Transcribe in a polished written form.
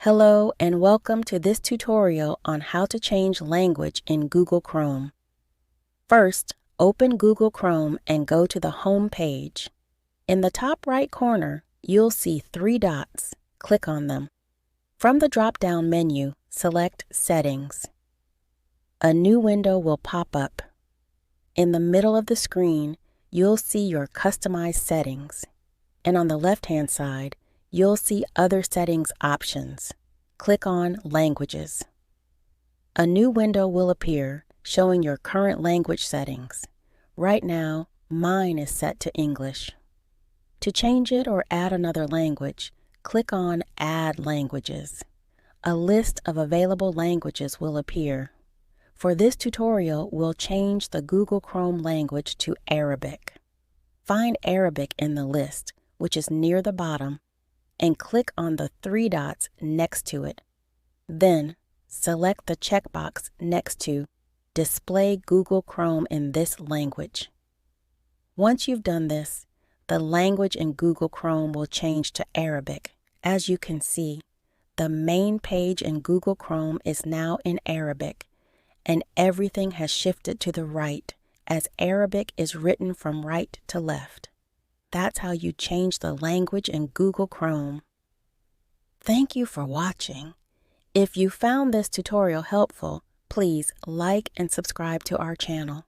Hello and welcome to this tutorial on how to change language in Google Chrome. First, open Google Chrome and go to the home page. In the top right corner, you'll see three dots. Click on them. From the drop-down menu, select Settings. A new window will pop up. In the middle of the screen, you'll see your customized settings, and on the left-hand side, you'll see Other Settings options. Click on Languages. A new window will appear showing your current language settings. Right now, mine is set to English. To change it or add another language, click on Add Languages. A list of available languages will appear. For this tutorial, we'll change the Google Chrome language to Arabic. Find Arabic in the list, which is near the bottom, and click on the three dots next to it. Then, select the checkbox next to Display Google Chrome in this language. Once you've done this, the language in Google Chrome will change to Arabic. As you can see, the main page in Google Chrome is now in Arabic, and everything has shifted to the right as Arabic is written from right to left. That's how you change the language in Google Chrome. Thank you for watching. If you found this tutorial helpful, please like and subscribe to our channel.